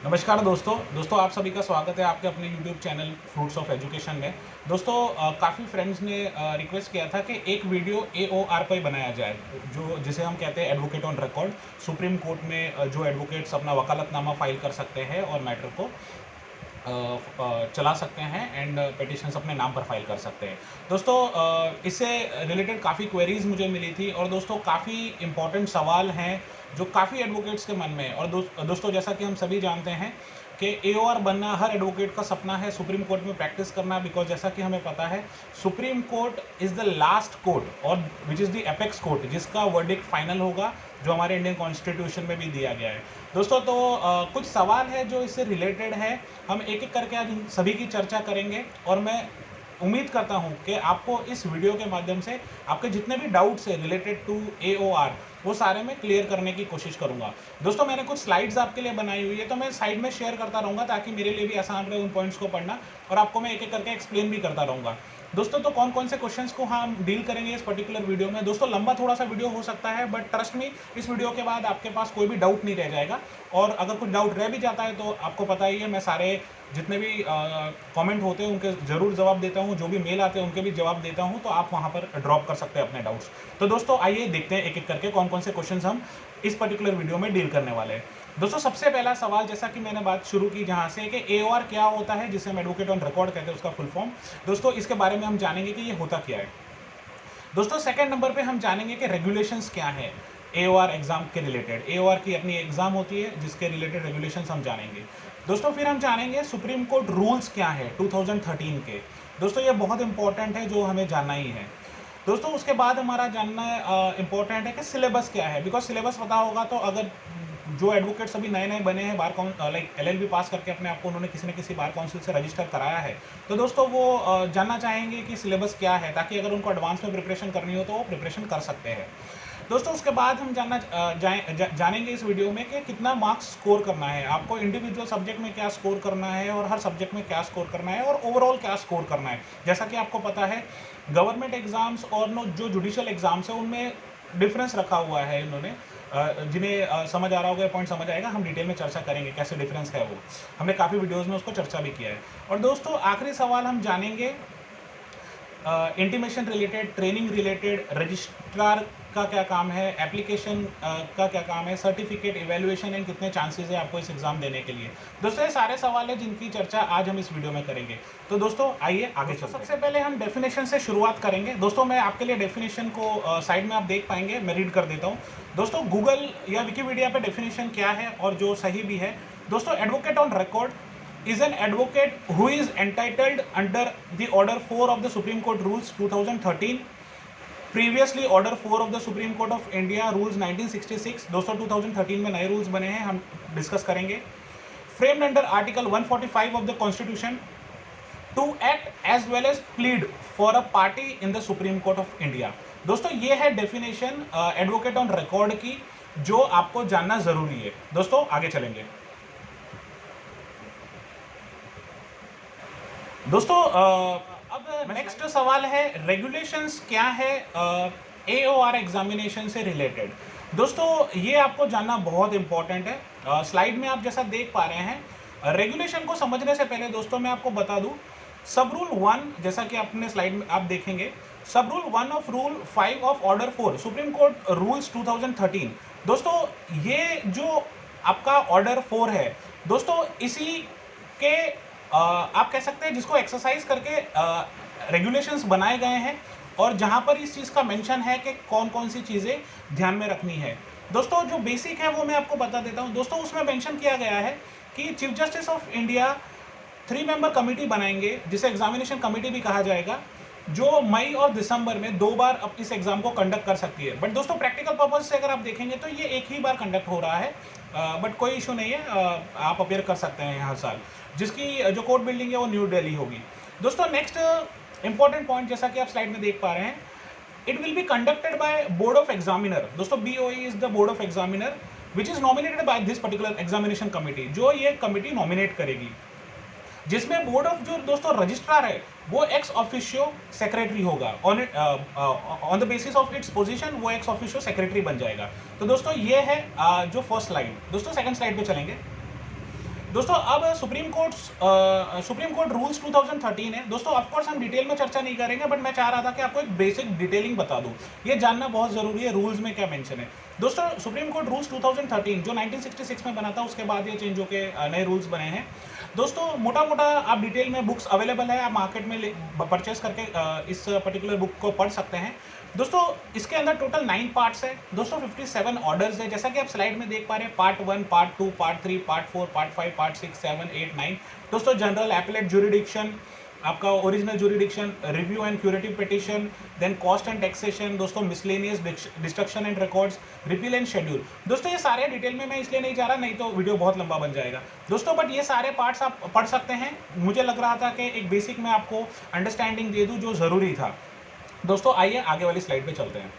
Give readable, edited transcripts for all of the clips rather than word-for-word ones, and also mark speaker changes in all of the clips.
Speaker 1: नमस्कार दोस्तों आप सभी का स्वागत है आपके अपने YouTube channel fruits of education में। दोस्तों काफ़ी फ्रेंड्स ने रिक्वेस्ट किया था कि एक वीडियो AOR पर बनाया जाए, जो जिसे हम कहते हैं advocate on record. Supreme court में जो एडवोकेट्स अपना वकालतनामा फाइल कर सकते हैं और मैटर को चला सकते हैं एंड पिटिशंस अपने नाम पर फाइल कर सकते हैं। दोस्तों इससे रिलेटेड काफ़ी क्वेरीज मुझे मिली थी और दोस्तों काफ़ी इंपॉर्टेंट सवाल हैं जो काफ़ी एडवोकेट्स के मन में। और दोस्तों जैसा कि हम सभी जानते हैं कि AOR बनना हर एडवोकेट का सपना है, सुप्रीम कोर्ट में प्रैक्टिस करना, बिकॉज जैसा कि हमें पता है supreme court is the last court or which is the apex court जिसका वर्डिक्ट फाइनल होगा, जो हमारे इंडियन कॉन्स्टिट्यूशन में भी दिया गया है। दोस्तों तो कुछ सवाल है जो इससे रिलेटेड है, हम एक एक करके आज सभी की चर्चा करेंगे और मैं उम्मीद करता हूं कि आपको इस वीडियो के माध्यम से आपके जितने भी डाउट्स है रिलेटेड टू AOR वो सारे मैं क्लियर करने की कोशिश करूंगा। दोस्तों मैंने कुछ स्लाइड्स आपके लिए बनाई हुई है, तो मैं साइड में शेयर करता रहूंगा ताकि मेरे लिए भी आसान रहे उन पॉइंट्स को पढ़ना और आपको मैं एक एक करके एक्सप्लेन भी करता रहूंगा। दोस्तों तो कौन कौन से क्वेश्चंस को हम डील करेंगे इस पर्टिकुलर वीडियो में। दोस्तों लंबा थोड़ा सा वीडियो हो सकता है, बट ट्रस्ट मी इस वीडियो के बाद आपके पास कोई भी डाउट नहीं रह जाएगा। और अगर कुछ डाउट रह भी जाता है तो आपको पता ही है, मैं सारे जितने भी कमेंट होते हैं उनके ज़रूर जवाब देता हूं, जो भी मेल आते हैं उनके भी जवाब देता हूं, तो आप वहां पर ड्रॉप कर सकते हैं अपने डाउट्स। तो दोस्तों आइए देखते हैं एक एक करके कौन कौन से क्वेश्चंस हम इस पर्टिकुलर वीडियो में डील करने वाले हैं। दोस्तों सबसे पहला सवाल, जैसा कि मैंने बात शुरू की जहां से कि AOR क्या होता है, जिसे हम एडवोकेट ऑन रिकॉर्ड कहते हैं, उसका फुल फॉर्म। दोस्तों इसके बारे में हम जानेंगे कि ये होता क्या है। दोस्तों सेकंड नंबर पे हम जानेंगे कि रेगुलेशंस क्या है AOR एग्जाम के रिलेटेड। AOR की अपनी एग्जाम होती है जिसके रिलेटेड रेगुलेशंस हम जानेंगे। दोस्तों फिर हम जानेंगे सुप्रीम कोर्ट रूल्स क्या है 2013 के। दोस्तों ये बहुत इंपॉर्टेंट है, जो हमें जानना ही है। दोस्तों उसके बाद हमारा जानना इंपॉर्टेंट है कि सिलेबस क्या है, बिकॉज सिलेबस पता होगा तो अगर जो एडवोकेट्स अभी नए नए बने हैं बार लाइक LLB पास करके अपने आप को उन्होंने किसी न किसी बार काउंसिल से रजिस्टर कराया है, तो दोस्तों वो जानना चाहेंगे कि सिलेबस क्या है, ताकि अगर उनको एडवांस में प्रिपरेशन करनी हो तो वो प्रिपरेशन कर सकते हैं। दोस्तों उसके बाद हम जानेंगे इस वीडियो में कि कितना मार्क्स स्कोर करना है, आपको इंडिविजुअल सब्जेक्ट में क्या स्कोर करना है और हर सब्जेक्ट में क्या स्कोर करना है और ओवरऑल क्या स्कोर करना है। जैसा कि आपको पता है गवर्नमेंट एग्जाम्स और जो जुडिशियल एग्जाम्स है उनमें डिफरेंस रखा हुआ है इन्होंने। जिन्हें समझ आ रहा होगा, पॉइंट समझ आएगा, हम डिटेल में चर्चा करेंगे कैसे डिफरेंस है वो। हमने काफ़ी वीडियोस में उसको चर्चा भी किया है। और दोस्तों आखिरी सवाल हम जानेंगे intimation related, training related, registrar का क्या काम है, एप्लीकेशन का क्या काम है, सर्टिफिकेट, इवैल्यूएशन एंड कितने चांसेस है आपको इस एग्जाम देने के लिए। दोस्तों ये सारे सवाल हैं जिनकी चर्चा आज हम इस वीडियो में करेंगे। तो दोस्तों आइए आगे चलते हैं। सबसे पहले हम डेफिनेशन से शुरुआत करेंगे। दोस्तों मैं आपके लिए डेफिनेशन को साइड में आप देख पाएंगे, मैं रीड कर देता हूँ। दोस्तों गूगल या विकीपीडिया पे डेफिनेशन क्या है और जो सही भी है। दोस्तों advocate on record is an advocate who is entitled under the order 4 of the Supreme Court rules 2013, previously order 4 of the Supreme Court of India rules 1966। दोस्तों 2013 में नए रूल्स बने हैं, हम डिस्कस करेंगे। framed under article 145 of the constitution to act as well as plead for a party in the Supreme Court of India। दोस्तों ये है डेफिनेशन एडवोकेट ऑन रिकॉर्ड की, जो आपको जानना जरूरी है। दोस्तों आगे चलेंगे। दोस्तों अब नेक्स्ट सवाल है रेगुलेशंस क्या है AOR एग्जामिनेशन से रिलेटेड। दोस्तों ये आपको जानना बहुत इंपॉर्टेंट है। स्लाइड में आप जैसा देख पा रहे हैं, रेगुलेशन को समझने से पहले दोस्तों मैं आपको बता दूं, सब रूल 1 जैसा कि अपने स्लाइड में आप देखेंगे, सब rule 1 of rule 5 of order 4 supreme court rules 2013। दोस्तों ये जो आपका ऑर्डर 4 है दोस्तों, इसी के आप कह सकते हैं जिसको एक्सरसाइज करके रेगुलेशंस बनाए गए हैं और जहां पर इस चीज़ का मेंशन है कि कौन कौन सी चीज़ें ध्यान में रखनी है। दोस्तों जो बेसिक है वो मैं आपको बता देता हूं। दोस्तों उसमें मेंशन किया गया है कि chief justice of India 3 member committee बनाएंगे, जिसे एग्जामिनेशन कमेटी भी कहा जाएगा, जो मई और दिसंबर में 2 बार अब इस एग्जाम को कंडक्ट कर सकती है। बट दोस्तों प्रैक्टिकल पर्पज से अगर आप देखेंगे तो ये एक ही बार कंडक्ट हो रहा है, बट कोई इशू नहीं है, आप अपेयर कर सकते हैं हर साल, जिसकी जो कोर्ट बिल्डिंग है वो न्यू दिल्ली होगी। दोस्तों नेक्स्ट इंपॉर्टेंट पॉइंट, जैसा कि आप स्लाइड में देख पा रहे हैं, it will be conducted by board of examiner. दोस्तों BOE is the board of examiner which is nominated by this particular examination committee, जो ये कमिटी नॉमिनेट करेगी, जिसमें बोर्ड ऑफ जो दोस्तों रजिस्ट्रार है वो एक्स ऑफिशियो सेक्रेटरी होगा। On the basis of its position वो एक्स ऑफिशियो सेक्रेटरी बन जाएगा। तो दोस्तों ये है जो फर्स्ट स्लाइड। दोस्तों सेकंड स्लाइड पे चलेंगे। दोस्तों अब सुप्रीम कोर्ट रूल्स 2013 है दोस्तों। ऑफ कोर्स हम डिटेल में चर्चा नहीं करेंगे, बट मैं चाह रहा था कि आपको एक बेसिक डिटेलिंग बता दूं, ये जानना बहुत जरूरी है रूल्स में क्या मेंशन है। दोस्तों सुप्रीम कोर्ट रूल्स 2013 जो 1966 में बना था, उसके बाद ये चेंज होके नए रूल्स बने हैं। दोस्तों मोटा मोटा आप डिटेल में बुक्स अवेलेबल है, आप मार्केट में परचेस करके इस पर्टिकुलर बुक को पढ़ सकते हैं। दोस्तों इसके अंदर टोटल 9 पार्ट्स है दोस्तों, 57 ऑर्डर्स है, जैसा कि आप स्लाइड में देख पा रहे हैं। Part 1, part 2, part 3, part 4, part 5, part 6, 7, 8, 9। दोस्तों जनरल, एपेलेट ज्यूरिडिक्शन, आपका original jurisdiction, review and curative petition, then cost and taxation, दोस्तों miscellaneous, destruction and records, repeal and schedule. दोस्तों ये सारे डिटेल में मैं इसलिए नहीं जा रहा, नहीं तो वीडियो बहुत लंबा बन जाएगा दोस्तों, बट ये सारे पार्ट्स आप पढ़ सकते हैं। मुझे लग रहा था कि एक बेसिक में आपको अंडरस्टैंडिंग दे दूं जो जरूरी था। दोस्तों आइए आगे वाली स्लाइड पे चलते हैं।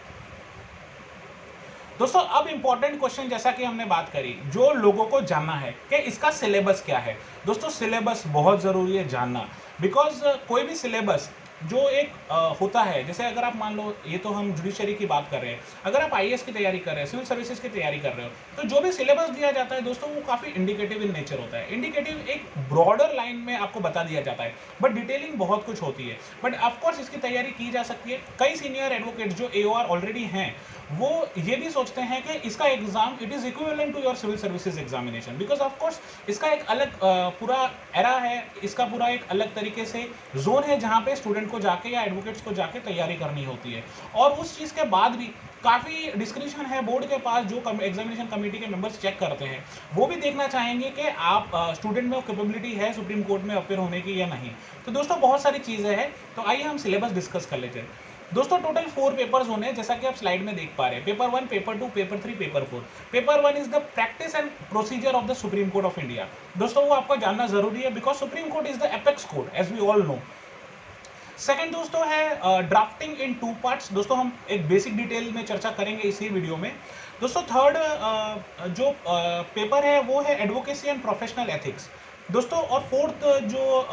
Speaker 1: दोस्तों अब इंपॉर्टेंट क्वेश्चन, जैसा कि हमने बात करी, जो लोगों को जानना है कि इसका सिलेबस क्या है। दोस्तों सिलेबस बहुत जरूरी है जानना, बिकॉज कोई भी सिलेबस जो एक होता है, जैसे अगर आप मान लो, ये तो हम जुडिशरी की बात कर रहे हैं, अगर आप आईएएस की तैयारी कर रहे हैं, सिविल सर्विसेज की तैयारी कर रहे हो, तो जो भी सिलेबस दिया जाता है दोस्तों वो काफ़ी इंडिकेटिव इन नेचर होता है। इंडिकेटिव एक ब्रॉडर लाइन में आपको बता दिया जाता है, बट डिटेलिंग बहुत कुछ होती है। बट ऑफकोर्स इसकी तैयारी की जा सकती है। कई सीनियर एडवोकेट जो AOR ऑलरेडी हैं, वो ये भी सोचते हैं कि इसका exam it is equivalent to your civil services examination, because of course इसका एक अलग पूरा एरा है, इसका पूरा एक अलग तरीके से जोन है जहाँ पे स्टूडेंट को जाके या एडवोकेट्स को जाके तैयारी करनी होती है। और उस चीज़ के बाद भी काफ़ी डिस्क्रिप्शन है बोर्ड के पास, जो एग्जामिनेशन कमेटी के मेंबर्स चेक करते हैं, वो भी देखना चाहेंगे कि आप स्टूडेंट में कैपेबिलिटी है सुप्रीम कोर्ट में अपेयर होने की या नहीं। तो दोस्तों बहुत सारी चीज़ें हैं, तो आइए हम सिलेबस डिस्कस कर लेते हैं। दोस्तों टोटल 4 पेपर्स होने हैं, जैसा कि आप स्लाइड में देख पा रहे हैं। Paper 1, paper 2, paper 3, paper 4। Paper 1 is the practice and procedure of the supreme court of India. दोस्तों वो आपको जानना जरूरी है, because supreme court is the apex court as we all know. Second दोस्तों है ड्राफ्टिंग इन 2 पार्ट्स। दोस्तों हम एक बेसिक डिटेल में चर्चा करेंगे इसी वीडियो में। दोस्तों थर्ड जो पेपर है वो है एडवोकेसी एंड प्रोफेशनल एथिक्स दोस्तों। और फोर्थ जो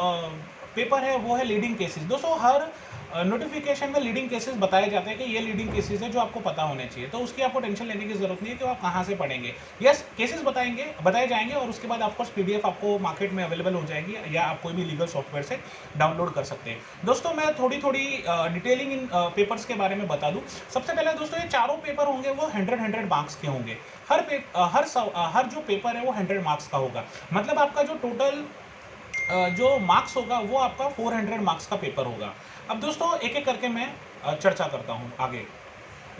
Speaker 1: पेपर है वो है लीडिंग केसेस। दोस्तों हर नोटिफिकेशन में लीडिंग केसेस बताए जाते हैं कि ये लीडिंग केसेस है जो आपको पता होने चाहिए, तो उसकी आपको टेंशन लेने की जरूरत नहीं है कि आप कहाँ से पढ़ेंगे। यस केसेस बताए जाएंगे, और उसके बाद ऑफकोर्स PDF आपको मार्केट में अवेलेबल हो जाएगी, या आप कोई भी लीगल सॉफ्टवेयर से डाउनलोड कर सकते हैं। दोस्तों मैं थोड़ी डिटेलिंग इन पेपर्स के बारे में बता दूं। सबसे पहले दोस्तों ये चारों पेपर होंगे वो 100 मार्क्स के होंगे। हर जो पेपर है वो 100 मार्क्स का होगा, मतलब आपका जो टोटल जो मार्क्स होगा वो आपका 400 मार्क्स का पेपर होगा। अब दोस्तों एक एक करके मैं चर्चा करता हूँ आगे।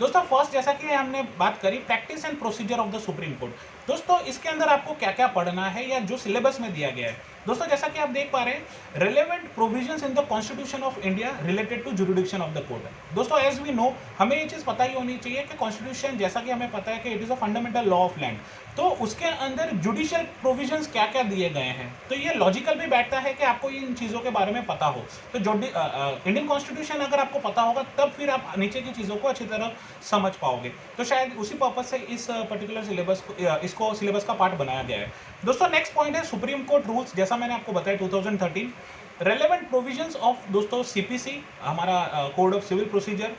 Speaker 1: दोस्तों फर्स्ट, जैसा कि हमने बात करी, practice and procedure of the supreme court. दोस्तों इसके अंदर आपको क्या क्या पढ़ना है या जो सिलेबस में दिया गया है। दोस्तों जैसा कि आप देख पा रहे हैं, relevant provisions in the constitution of India related to jurisdiction of the court. दोस्तों एज वी नो, हमें ये चीज़ पता ही होनी चाहिए कि कॉन्स्टिट्यूशन, जैसा कि हमें पता है कि it is a fundamental law of land, तो उसके अंदर जुडिशियल प्रोविजंस क्या क्या दिए गए हैं। तो ये लॉजिकल भी बैठता है कि आपको इन चीज़ों के बारे में पता हो। तो जो इंडियन कॉन्स्टिट्यूशन अगर आपको पता होगा, तब फिर आप नीचे की चीज़ों को अच्छी तरह समझ पाओगे। तो शायद उसी पर्पज से इस पर्टिकुलर सिलेबस इसको सिलेबस का पार्ट बनाया गया है। दोस्तों नेक्स्ट पॉइंट है सुप्रीम कोर्ट रूल्स, जैसा मैंने आपको बताया 2013। रेलेवेंट प्रोविजंस ऑफ दोस्तों CPC, हमारा कोड ऑफ सिविल प्रोसीजर,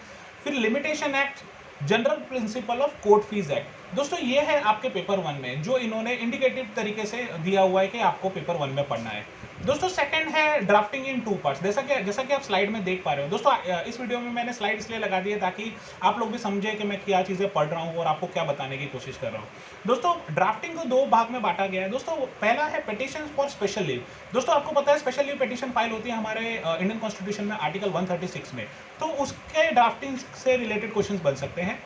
Speaker 1: फिर limitation act, general principle of court fees act. दोस्तों ये है आपके पेपर 1 में, जो इन्होंने इंडिकेटिव तरीके से दिया हुआ है कि आपको पेपर 1 में पढ़ना है। दोस्तों सेकंड है ड्राफ्टिंग इन 2 पार्ट्स, जैसा कि आप स्लाइड में देख पा रहे हो। दोस्तों इस वीडियो में मैंने स्लाइड इसलिए लगा दी है ताकि आप लोग भी समझे कि मैं क्या चीज़ें पढ़ रहा हूँ और आपको क्या बताने की कोशिश कर रहा हूँ। दोस्तों ड्राफ्टिंग को 2 भाग में बांटा गया है। दोस्तों पहला है पिटीशन फॉर स्पेशल लीव। दोस्तों आपको पता है स्पेशल लीव पिटीशन फाइल होती है हमारे इंडियन कॉन्स्टिट्यूशन में आर्टिकल 136 में, तो उसके ड्राफ्टिंग से रिलेटेड क्वेश्चन बन सकते हैं।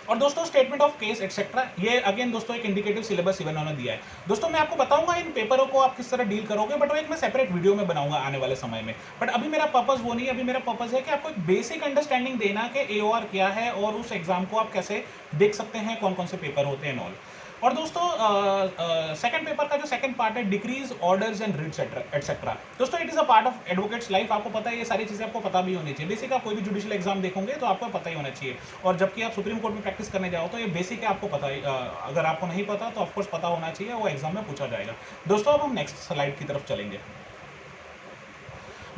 Speaker 1: और दोस्तों स्टेटमेंट ऑफ केस एटसेट्रा, ये अगेन दोस्तों एक इंडिकेटिव सिलेबस इवन उन्होंने दिया है। दोस्तों मैं आपको बताऊंगा इन पेपरों को आप किस तरह डील करोगे, बट वो एक मैं सेपरेट वीडियो में बनाऊंगा आने वाले समय में। बट अभी मेरा पर्पस वो नहीं है, अभी मेरा पर्पस है कि आपको एक बेसिक अंडरस्टैंडिंग देना कि AOR क्या है और उस एग्जाम को आप कैसे देख सकते हैं, कौन कौन से पेपर होते हैं ऑल। और दोस्तों सेकंड पेपर का जो सेकंड पार्ट है decrees, orders and writs etcetera. दोस्तों it is a part of advocate's life, आपको पता है ये सारी चीज़ें आपको पता भी होनी चाहिए। बेसिक आप कोई भी जुडिशियल एग्जाम देखोगे तो आपको पता ही होना चाहिए, और जबकि आप सुप्रीम कोर्ट में प्रैक्टिस करने जाओ तो ये बेसिक है, आपको पता ही। अगर आपको नहीं पता तो ऑफकोर्स पता होना चाहिए, वो एग्जाम में पूछा जाएगा। दोस्तों अब हम नेक्स्ट स्लाइड की तरफ चलेंगे।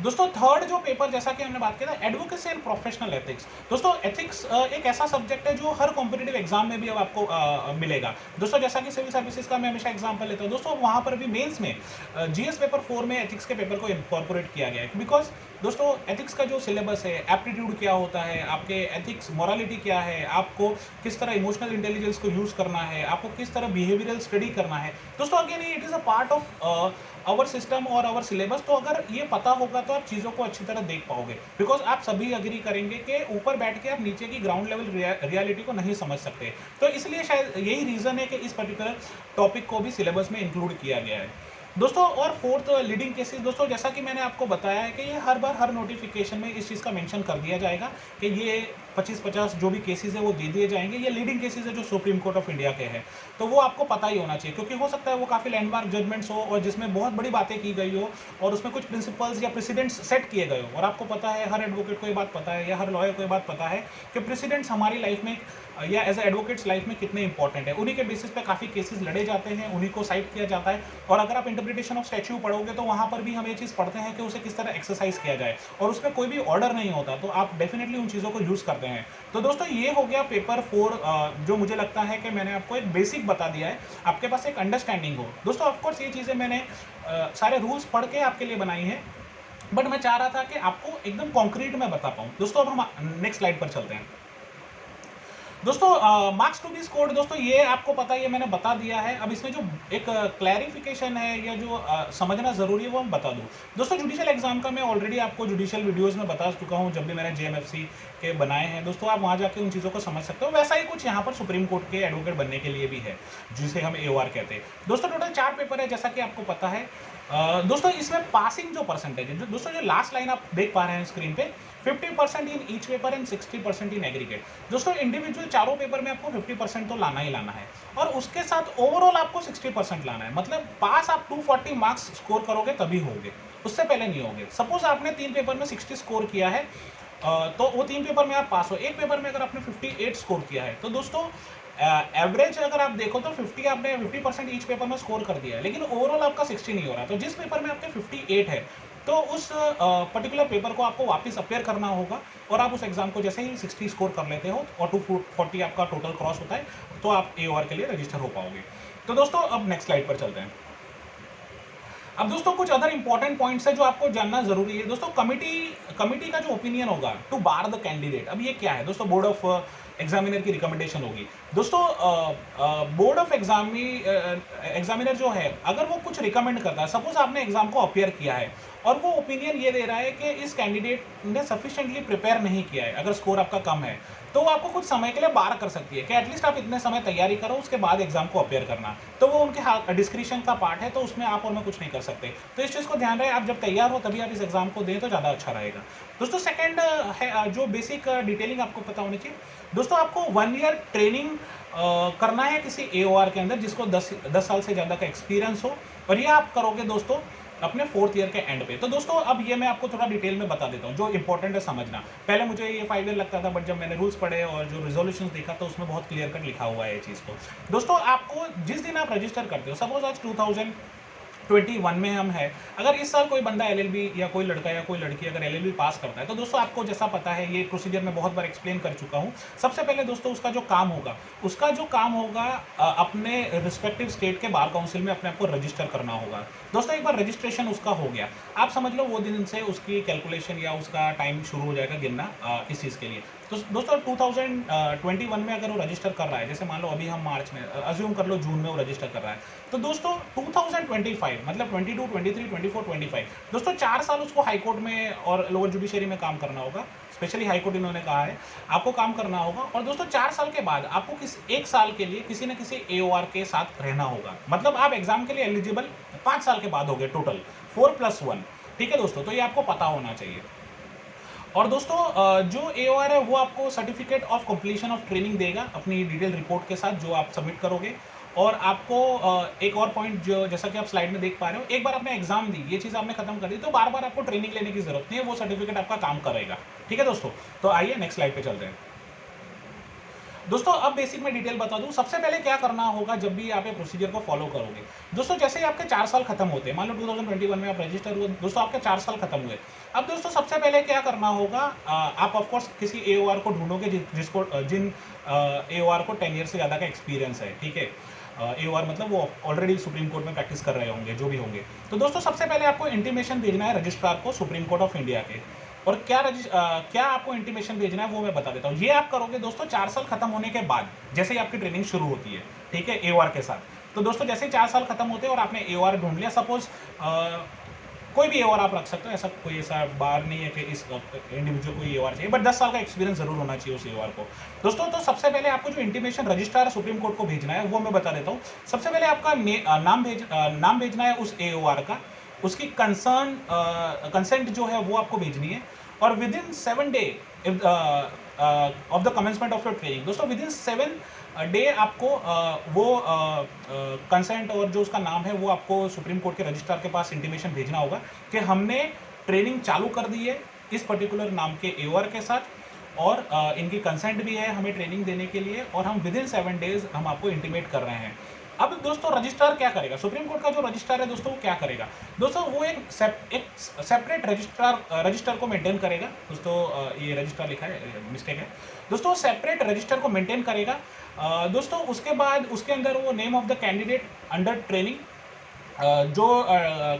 Speaker 1: दोस्तों थर्ड जो पेपर, जैसा कि हमने बात किया था, एडवोकेसी एंड प्रोफेशनल एथिक्स। दोस्तों एथिक्स एक ऐसा सब्जेक्ट है जो हर कॉम्पिटिटिव एग्जाम में भी अब आपको मिलेगा। दोस्तों जैसा कि सिविल सर्विसेज का मैं हमेशा एग्जांपल लेता हूँ, दोस्तों वहाँ पर भी मेंस में जीएस पेपर 4 में एथिक्स के पेपर को इनकॉर्पोरेट किया गया है। बिकॉज दोस्तों एथिक्स का जो सिलेबस है, एप्टीट्यूड क्या होता है, आपके एथिक्स मोरालिटी क्या है, आपको किस तरह इमोशनल इंटेलिजेंस को यूज़ करना है, आपको किस तरह बिहेवियरल स्टडी करना है, दोस्तों again it is a part of our system और आवर सिलेबस। तो अगर ये पता होगा तो आप चीज़ों को अच्छी तरह देख पाओगे। बिकॉज आप सभी अग्री करेंगे कि ऊपर बैठ के आप नीचे की ग्राउंड लेवल रियलिटी को नहीं समझ सकते। तो इसलिए शायद यही रीज़न है कि इस पर्टिकुलर टॉपिक को भी सिलेबस में इंक्लूड किया गया है दोस्तों। और फोर्थ लीडिंग केसेस, दोस्तों जैसा कि मैंने आपको बताया है कि ये हर बार हर नोटिफिकेशन में इस चीज़ का मेंशन कर दिया जाएगा कि ये 25-50 जो भी केसेस है वो दे दिए जाएंगे। ये लीडिंग केसेस है जो सुप्रीम कोर्ट ऑफ इंडिया के हैं, तो वो आपको पता ही होना चाहिए, क्योंकि हो सकता है वो काफ़ी लैंडमार्क जजमेंट्स हो और जिसमें बहुत बड़ी बातें की गई हो और उसमें कुछ प्रिंसिपल्स या प्रेसिडेंट्स सेट किए गए हो। और आपको पता है, हर एडवोकेट को ये बात पता है या हर लॉयर को ये बात पता है कि प्रेसिडेंट्स हमारी लाइफ में या एज ए एडवोकेट्स लाइफ में कितने इंपॉर्टेंट है। उन्हीं के बेसिस पे काफ़ी केसेस लड़े जाते हैं, उन्हीं को साइट किया जाता है। और अगर आप इंटरप्रिटेशन ऑफ स्टैच्यू पढ़ोगे तो वहाँ पर भी हम ये चीज़ पढ़ते हैं कि उसे किस तरह एक्सरसाइज किया जाए, और उसमें कोई भी ऑर्डर नहीं होता, तो आप डेफिनेटली उन चीज़ों को यूज़ करते हैं। तो दोस्तों ये हो गया पेपर 4, जो मुझे लगता है कि मैंने आपको एक बेसिक बता दिया है, आपके पास एक अंडरस्टैंडिंग हो। दोस्तों ऑफकोर्स ये चीज़ें मैंने सारे रूल्स पढ़ के आपके लिए बनाई हैं, बट मैं चाह रहा था कि आपको एकदम कॉन्क्रीट में बता पाऊँ। दोस्तों अब हम नेक्स्ट स्लाइड पर चलते हैं। दोस्तों मार्क्स टू बी स्कोर्ड, दोस्तों ये आपको पता है, ये मैंने बता दिया है। अब इसमें जो एक क्लैरिफिकेशन है या जो समझना ज़रूरी है वो हम बता दूँ। दोस्तों जुडिशियल एग्जाम का मैं ऑलरेडी आपको जुडिशियल वीडियोस में बता चुका हूँ, जब भी मैंने जेएमएफसी के बनाए हैं। दोस्तों आप वहाँ जाके उन चीज़ों को समझ सकते हो। वैसा ही कुछ यहाँ पर सुप्रीम कोर्ट के एडवोकेट बनने के लिए भी है, जिसे हम AOR कहते हैं। दोस्तों टोटल 4 पेपर है, जैसा कि आपको पता है। दोस्तों इसमें पासिंग जो परसेंटेज है, दोस्तों जो लास्ट लाइन आप देख पा रहे हैं स्क्रीन पे, 50% in each paper and 60% in aggregate. दोस्तों इंडिविजुअल चारों पेपर में आपको 50% तो लाना ही लाना है, और उसके साथ ओवरऑल आपको 60% लाना है। मतलब पास आप 240 मार्क्स स्कोर करोगे तभी होगे, उससे पहले नहीं होगे। सपोज आपने 3 पेपर में 60 स्कोर किया है, तो वो 3 पेपर में आप पास हो। एक पेपर में अगर आपने 58 स्कोर किया है, तो दोस्तों एवरेज अगर आप देखो तो 50% ईच पेपर में स्कोर कर दिया है, लेकिन ओवरऑल आपका 60 नहीं हो रहा। तो जिस पेपर में आपके 58 है, तो उस पर्टिकुलर पेपर को आपको वापस अपेयर करना होगा, और आप उस एग्जाम को जैसे ही 60 स्कोर कर लेते हो और 240 आपका टोटल क्रॉस होता है, तो आप AOR के लिए रजिस्टर हो पाओगे। तो दोस्तों अब नेक्स्ट स्लाइड पर चलते हैं। अब दोस्तों कुछ अदर इंपॉर्टेंट पॉइंट्स है जो आपको जानना जरूरी है। दोस्तों कमिटी का जो ओपिनियन होगा टू बार द कैंडिडेट, अब ये क्या है दोस्तों? बोर्ड ऑफ एग्जामिनर की रिकमेंडेशन होगी। दोस्तों बोर्ड ऑफ एग्जामिनर जो है, अगर वो कुछ रिकमेंड करता है, सपोज आपने एग्जाम को अपियर किया है और वो ओपिनियन ये दे रहा है कि इस कैंडिडेट ने सफिशिएंटली प्रिपेयर नहीं किया है, अगर स्कोर आपका कम है, तो वो आपको कुछ समय के लिए बार कर सकती है कि एटलीस्ट आप इतने समय तैयारी करो, उसके बाद एग्जाम को अपेयर करना। तो वो उनके डिस्क्रिप्शन का पार्ट है, तो उसमें आप और मैं कुछ नहीं कर सकते। तो इस चीज़ को ध्यान रहे, आप जब तैयार हो तभी आप इस एग्जाम को दें तो ज़्यादा अच्छा रहेगा। दोस्तों सेकंड है जो बेसिक डिटेलिंग आपको पता होनी चाहिए। दोस्तों आपको 1 ईयर ट्रेनिंग करना है किसी AOR के अंदर, जिसको 10 साल से ज़्यादा का एक्सपीरियंस हो, और ये आप करोगे दोस्तों अपने 4th ईयर के एंड पे। तो दोस्तों अब ये मैं आपको थोड़ा डिटेल में बता देता हूँ, जो इंपॉर्टेंट है समझना। पहले मुझे ये 5 ईयर लगता था, बट जब मैंने रूल्स पढ़े और जो रिजोल्यूशन देखा तो उसमें बहुत क्लियर कट लिखा हुआ है ये चीज़ को। दोस्तों आपको जिस दिन आप रजिस्टर करते हो, सपोज आज 2021 में हम है, अगर इस साल कोई बंदा LLB या कोई लड़का या कोई लड़की अगर LLB पास करता है, तो दोस्तों आपको जैसा पता है, ये प्रोसीजर मैं बहुत बार एक्सप्लेन कर चुका हूँ। सबसे पहले दोस्तों उसका जो काम होगा अपने रिस्पेक्टिव स्टेट के बार काउंसिल में अपने आप को रजिस्टर करना होगा। दोस्तों एक बार रजिस्ट्रेशन उसका हो गया, आप समझ लो वो दिन से उसकी कैलकुलेशन या उसका टाइम शुरू हो जाएगा गिनना इस चीज़ के लिए। तो दोस्तों 2021 में अगर वो रजिस्टर कर रहा है, जैसे मान लो अभी हम मार्च में, अज्यूम कर लो जून में वो रजिस्टर कर रहा है, तो दोस्तों 2025 मतलब 22, 23, 24, 25, दोस्तों 4 साल उसको हाई कोर्ट में और लोअर जुडिशरी में काम करना होगा। स्पेशली हाई कोर्ट इन्होंने कहा है आपको काम करना होगा। और दोस्तों 4 साल के बाद आपको एक साल के लिए किसी न किसी AOR के साथ रहना होगा। मतलब आप एग्जाम के लिए एलिजिबल 5 साल के बाद हो गए टोटल, 4+1। ठीक है दोस्तों, तो ये आपको पता होना चाहिए। और दोस्तों जो AOR है वो आपको certificate of completion of training देगा अपनी डिटेल रिपोर्ट के साथ, जो आप सबमिट करोगे। और आपको एक और पॉइंट, जो जैसा कि आप स्लाइड में देख पा रहे हो, एक बार आपने एग्जाम दी, ये चीज़ आपने खत्म कर दी, तो बार बार आपको ट्रेनिंग लेने की जरूरत नहीं है, वो सर्टिफिकेट आपका काम करेगा। ठीक है दोस्तों, तो आइए नेक्स्ट स्लाइड पे चलते हैं। दोस्तों अब बेसिक में डिटेल बता दूं। सबसे पहले क्या करना होगा जब भी आप ये प्रोसीजर को फॉलो करोगे। दोस्तों जैसे ही आपके 4 साल खत्म होते हैं, मान लो 2021 में आप रजिस्टर हुए, दोस्तों आपके 4 साल खत्म हुए। अब दोस्तों सबसे पहले क्या करना होगा, आप ऑफ कोर्स किसी एओआर को ढूंढोगे जिसको जिन एओआर को 10 ईयर से ज़्यादा का एक्सपीरियंस है, ठीक है। एओआर मतलब वो ऑलरेडी सुप्रीम कोर्ट में प्रैक्टिस कर रहे होंगे, जो भी होंगे। तो दोस्तों सबसे पहले आपको इंटीमेशन भेजना है रजिस्ट्रार को सुप्रीम कोर्ट ऑफ इंडिया के। और क्या आपको इंटीमेशन भेजना है वो मैं बता देता हूँ। ये आप करोगे दोस्तों 4 साल खत्म होने के बाद, जैसे ही आपकी ट्रेनिंग शुरू होती है, ठीक है, एओआर के साथ। तो दोस्तों जैसे ही 4 साल खत्म होते हैं और आपने एओआर ढूंढ लिया, सपोज कोई भी एओआर आप रख सकते हो, ऐसा कोई ऐसा बार नहीं है कि इस इंडिविजुअल को एओआर चाहिए, बट 10 साल का एक्सपीरियंस जरूर होना चाहिए उस एओआर को। दोस्तों तो सबसे पहले आपको जो इंटीमेशन रजिस्ट्रार सुप्रीम कोर्ट को भेजना है वो मैं बता देता हूँ। सबसे पहले आपका नाम भेजना है उस एओआर का, उसकी कंसेंट जो है वो आपको भेजनी है। और with in 7 day of the commencement of your training, दोस्तों विद इन 7 डे आपको वो कंसेंट और जो उसका नाम है वो आपको सुप्रीम कोर्ट के रजिस्ट्रार के पास इंटीमेशन भेजना होगा कि हमने ट्रेनिंग चालू कर दी है इस पर्टिकुलर नाम के एओआर के साथ, और इनकी कंसेंट भी है हमें ट्रेनिंग देने के लिए, और हम विद इन 7 डेज हम आपको इंटीमेट कर रहे हैं। अब दोस्तों रजिस्ट्रार क्या करेगा, सुप्रीम कोर्ट का जो रजिस्ट्रार है दोस्तों वो क्या करेगा, दोस्तों वो एक सेपरेट रजिस्टर को मेंटेन करेगा। दोस्तों ये रजिस्ट्रार लिखा है, मिस्टेक है दोस्तों, सेपरेट रजिस्टर को मेंटेन करेगा। दोस्तों उसके बाद उसके अंदर वो name of the candidate under training, जो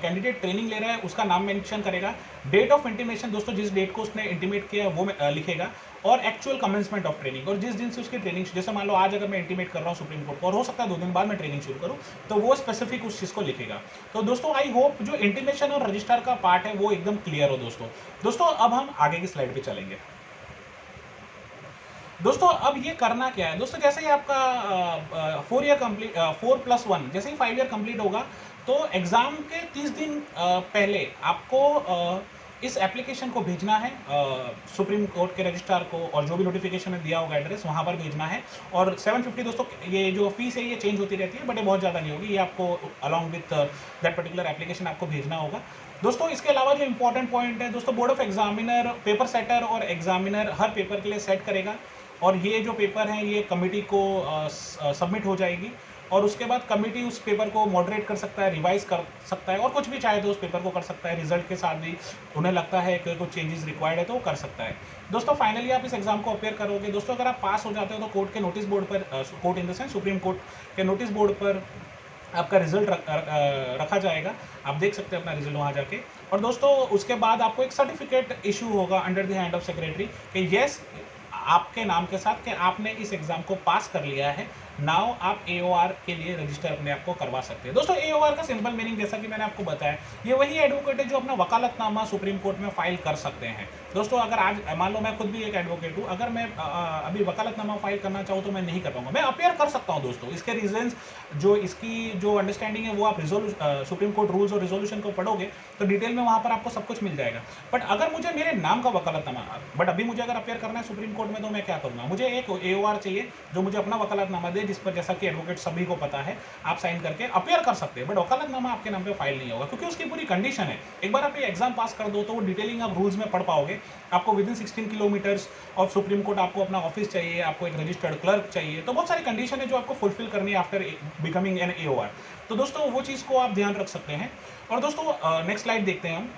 Speaker 1: कैंडिडेट ट्रेनिंग ले रहा है उसका नाम मेंशन करेगा, डेट ऑफ इंटीमेशन, दोस्तों जिस डेट को उसने इंटीमेट किया वो लिखेगा, और एक्चुअल कमेंसमेंट ऑफ ट्रेनिंग, और जिस दिन से उसकी ट्रेनिंग, जैसे मान लो आज अगर मैं इंटीमेट कर रहा हूँ सुप्रीम कोर्ट को और हो सकता है 2 दिन बाद मैं ट्रेनिंग शुरू करूँ, तो वो स्पेसिफिक उस चीज़ को लिखेगा। तो दोस्तों आई होप जो इंटीमेशन और रजिस्टर का पार्ट है वो एकदम क्लियर हो। दोस्तों अब हम आगे की स्लाइड पे चलेंगे। दोस्तों अब ये करना क्या है, दोस्तों जैसे ही आपका 4+1 जैसे ही 5 ईयर कंप्लीट होगा, तो एग्ज़ाम के 30 दिन पहले आपको इस एप्लीकेशन को भेजना है सुप्रीम कोर्ट के रजिस्ट्रार को, और जो भी नोटिफिकेशन में दिया होगा एड्रेस वहाँ पर भेजना है। और 750 दोस्तों ये जो फीस है ये चेंज होती रहती है, बट ये बहुत ज़्यादा नहीं होगी, ये आपको along with that particular application आपको भेजना होगा। दोस्तों इसके अलावा जो इंपॉर्टेंट पॉइंट है दोस्तों, board of examiner paper setter और एग्जामिनर हर पेपर के लिए सेट करेगा, और ये जो पेपर है ये कमेटी को सबमिट हो जाएगी, और उसके बाद कमेटी उस पेपर को मॉडरेट कर सकता है, रिवाइज कर सकता है, और कुछ भी चाहे तो उस पेपर को कर सकता है। रिजल्ट के साथ भी उन्हें लगता है कि कुछ चेंजेस रिक्वायर्ड है तो वो कर सकता है। दोस्तों फाइनली आप इस एग्जाम को अपेयर करोगे। दोस्तों अगर आप पास हो जाते हो तो कोर्ट के नोटिस बोर्ड पर, court in the sense supreme court के नोटिस बोर्ड पर आपका रिजल्ट रखा जाएगा, आप देख सकते हैं अपना रिजल्ट वहाँ जाके। और दोस्तों उसके बाद आपको एक सर्टिफिकेट इशू होगा under the hand of secretary कि येस आपके नाम के साथ कि आपने इस एग्जाम को पास कर लिया है। नाउ आप एओआर के लिए रजिस्टर अपने आप को करवा सकते हैं। दोस्तों एओआर का सिंपल मीनिंग जैसा कि मैंने आपको बताया, ये वही एडवोकेट है जो अपना वकालतनामा सुप्रीम कोर्ट में फाइल कर सकते हैं। दोस्तों अगर आज मान लो मैं खुद भी एक एडवोकेट हूँ, अगर मैं अभी वकालतनामा फाइल करना चाहूँ तो मैं नहीं कर पाऊंगा, मैं अपेयर कर सकता हूँ। दोस्तों इसके रीजंस, जो इसकी जो अंडरस्टैंडिंग है वो आप सुप्रीम कोर्ट रूल्स और रिजोल्यूशन को पढ़ोगे तो डिटेल में वहाँ पर आपको सब कुछ मिल जाएगा। बट अगर मुझे मेरे नाम का वकालतनामा, बट अभी मुझे अगर अपेयर करना है सुप्रीम कोर्ट में तो मैं क्या करूँगा, मुझे एक एओआर चाहिए जो मुझे अपना वकालतनामा दे, जिस पर जैसा कि एडवोकेट सभी को पता है आप साइन करके अपेयर कर सकते हैं, बट वकालतनामा आपके नाम पे फाइल नहीं होगा, क्योंकि उसकी पूरी कंडीशन है। एक बार आप ये एग्जाम पास कर दो तो वो डिटेलिंग आप रूल्स में पढ़ पाओगे। आपको with in 16 kilometres of supreme court आपको अपना ऑफिस चाहिए, आपको एक रजिस्टर्ड क्लर्क चाहिए, तो बहुत सारी कंडीशन है जो आपको फुलफिल करनी है आफ्टर बिकमिंग एन एओआर। तो दोस्तों वो चीज़ को आप ध्यान रख सकते हैं। और दोस्तों नेक्स्ट स्लाइड देखते हैं हम।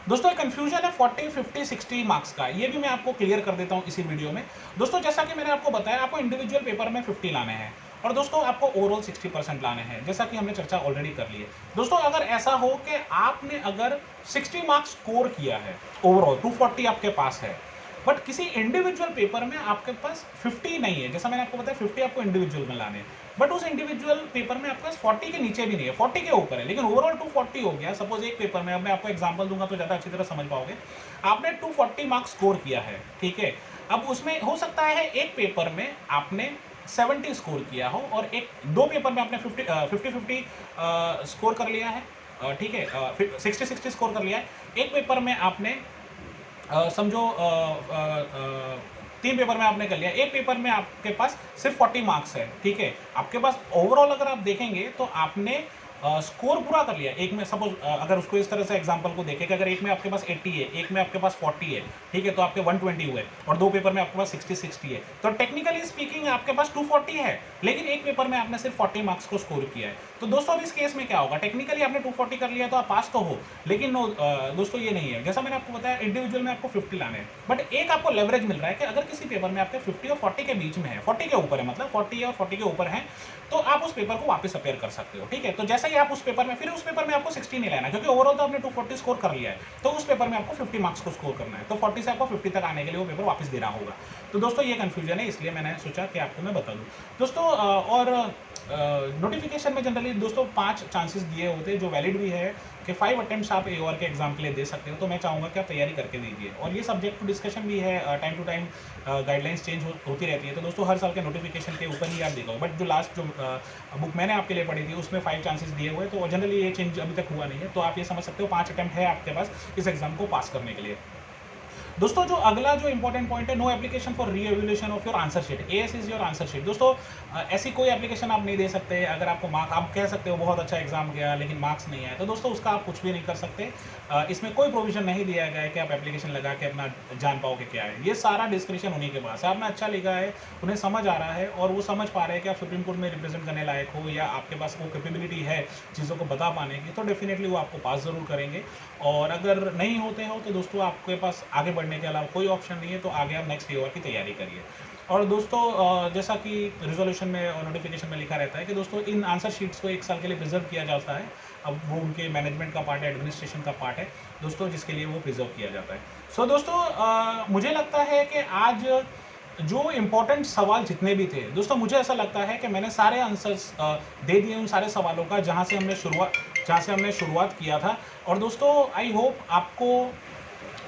Speaker 1: दोस्तों एक कंफ्यूजन है 40, 50, 60 मार्क्स का, ये भी मैं आपको क्लियर कर देता हूँ इसी वीडियो में। दोस्तों जैसा कि मैंने आपको बताया, आपको इंडिविजुअल पेपर में 50 लाने हैं, और दोस्तों आपको ओवरऑल 60% लाने हैं, जैसा कि हमने चर्चा ऑलरेडी कर ली है। दोस्तों अगर ऐसा हो कि आपने अगर 60 मार्क्स स्कोर किया है, ओवरऑल 240 आपके पास है, बट किसी इंडिविजुअल पेपर में आपके पास 50 नहीं है, जैसा मैंने आपको बताया 50 आपको इंडिविजुअल में लाने हैं, बट उस इंडिविजुअल पेपर में आपके पास 40 के नीचे भी नहीं है, 40 के ऊपर है, लेकिन ओवरऑल 240 हो गया। सपोज एक पेपर में, अब मैं आपको एग्जांपल दूंगा तो ज़्यादा अच्छी तरह समझ पाओगे। आपने 240 मार्क्स स्कोर किया है, ठीक है। अब उसमें हो सकता है एक पेपर में आपने 70 स्कोर किया हो, और दो पेपर में आपने 50 स्कोर कर लिया है, ठीक है, 60 स्कोर कर लिया है। एक पेपर में आपने समझो 3 पेपर में आपने कर लिया, एक पेपर में आपके पास सिर्फ 40 मार्क्स है, ठीक है। आपके पास ओवरऑल अगर आप देखेंगे तो आपने स्कोर पूरा कर लिया, एक में सपोज अगर उसको इस तरह से एग्जांपल को देखें कि अगर एक में आपके पास 80 है, एक में आपके पास 40 है, ठीक है, तो आपके 120 हुए, और 2 पेपर में आपके पास 60 है, तो टेक्निकली स्पीकिंग आपके पास 240 है, लेकिन एक पेपर में आपने सिर्फ 40 मार्क्स को स्कोर किया है। तो दोस्तों अब इस केस में क्या होगा, टेक्निकली आपने 240 कर लिया तो आप पास तो हो, लेकिन नो दोस्तों ये नहीं है। जैसा मैंने आपको बताया इंडिविजुअल में आपको 50 लाने हैं, बट एक आपको लेवरेज मिल रहा है कि अगर किसी पेपर में आपके 50 और 40 के बीच में है, 40 के ऊपर है, मतलब 40 और 40 के ऊपर है, तो आप उस पेपर को वापस अपेयर कर सकते हो, ठीक है। तो जैसे ही आप उस पेपर में, फिर उस पेपर में आपको 60 नहीं लाना, क्योंकि ओवरऑल तो आपने 240 स्कोर कर लिया है, तो उस पेपर में आपको 50 मार्क्स को स्कोर करना है, तो 40 से आपको 50 तक आने के लिए वो पेपर वापस देना होगा। तो दोस्तों ये कंफ्यूजन है, इसलिए मैंने सोचा कि आपको मैं बता दूं दोस्तों। और नोटिफिकेशन में जनरली दोस्तों 5 चांसेस दिए होते हैं, जो वैलिड भी है कि 5 अटेम्प्ट्स आप AOR के एग्जाम के लिए दे सकते हो। तो मैं चाहूँगा कि आप तैयारी करके दीजिए, और ये सब्जेक्ट टू डिस्कशन भी है, time to time guidelines change होती रहती है, तो दोस्तों हर साल के नोटिफिकेशन के ऊपर ही आप देखो। बट जो लास्ट जो बुक मैंने आपके लिए पढ़ी थी उसमें 5 चांसेस दिए हुए, तो जनरली ये चेंज अभी तक हुआ नहीं है। तो आप ये समझ सकते हो 5 अटेम्प्ट है आपके पास इस एग्जाम को पास करने के लिए। दोस्तों जो अगला जो इंपॉर्टेंट पॉइंट है, no application for re evaluation of your answer sheet, AS is your answer sheet. दोस्तों ऐसी कोई एप्लीकेशन आप नहीं दे सकते अगर आपको मार्क, आप कह सकते हो बहुत अच्छा एग्जाम गया लेकिन मार्क्स नहीं आए, तो दोस्तों उसका आप कुछ भी नहीं कर सकते। इसमें कोई प्रोविजन नहीं दिया गया है कि आप एप्लीकेशन लगा के अपना जान पाओगे क्या है, ये सारा डिस्क्रिप्शन उन्हीं के पास है। आपने अच्छा लिखा है, उन्हें समझ आ रहा है और वो समझ पा रहे हैं कि आप सुप्रीम कोर्ट में रिप्रेजेंट करने लायक हो, या आपके पास वो कैपेबिलिटी है चीज़ों को बता पाने की, तो डेफिनेटली वो आपको पास ज़रूर करेंगे। और अगर नहीं होते हो तो दोस्तों आपके पास आगे बढ़ने के अलावा कोई ऑप्शन नहीं है, तो आगे आप नेक्स्ट AOR की तैयारी करिए। और दोस्तों जैसा कि रिजोल्यूशन में और नोटिफिकेशन में लिखा रहता है कि दोस्तों इन आंसर शीट्स को 1 साल के लिए प्रिजर्व किया जाता है। अब वो उनके मैनेजमेंट का पार्ट है, एडमिनिस्ट्रेशन का पार्ट है दोस्तों, जिसके लिए वो प्रिजर्व किया जाता है। सो दोस्तों मुझे लगता है कि आज जो इम्पोर्टेंट सवाल जितने भी थे दोस्तों, मुझे ऐसा लगता है कि मैंने सारे आंसर्स दे दिए उन सारे सवालों का जहाँ से हमने शुरुआत किया था। और दोस्तों आई होप आपको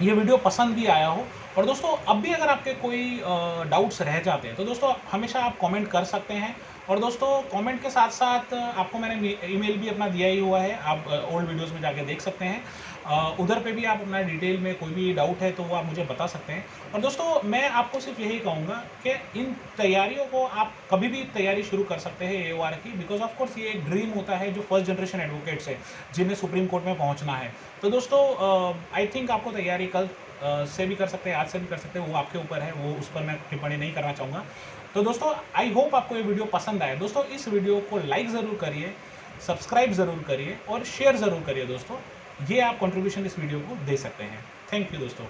Speaker 1: ये वीडियो पसंद भी आया हो। और दोस्तों अब भी अगर आपके कोई डाउट्स रह जाते हैं तो दोस्तों हमेशा आप कमेंट कर सकते हैं। और दोस्तों कमेंट के साथ साथ आपको मैंने ईमेल भी अपना दिया ही हुआ है, आप ओल्ड वीडियोस में जाके देख सकते हैं। उधर पे भी आप अपना डिटेल में कोई भी डाउट है तो वो आप मुझे बता सकते हैं। और दोस्तों मैं आपको सिर्फ यही कहूँगा कि इन तैयारियों को आप कभी भी तैयारी शुरू कर सकते हैं AOR की, बिकॉज ऑफ कोर्स ये एक ड्रीम होता है जो फर्स्ट जनरेशन एडवोकेट्स है जिन्हें सुप्रीम कोर्ट में पहुँचना है। तो दोस्तों आई थिंक आपको तैयारी कल से भी कर सकते हैं, आज से भी कर सकते हैं, वो आपके ऊपर है, वो उस पर मैं टिप्पणी नहीं करना चाहूँगा। तो दोस्तों आई होप आपको ये वीडियो पसंद आए। दोस्तों इस वीडियो को लाइक ज़रूर करिए, सब्सक्राइब ज़रूर करिए और शेयर ज़रूर करिए दोस्तों। ये आप कंट्रीब्यूशन इस वीडियो को दे सकते हैं। थैंक यू दोस्तों।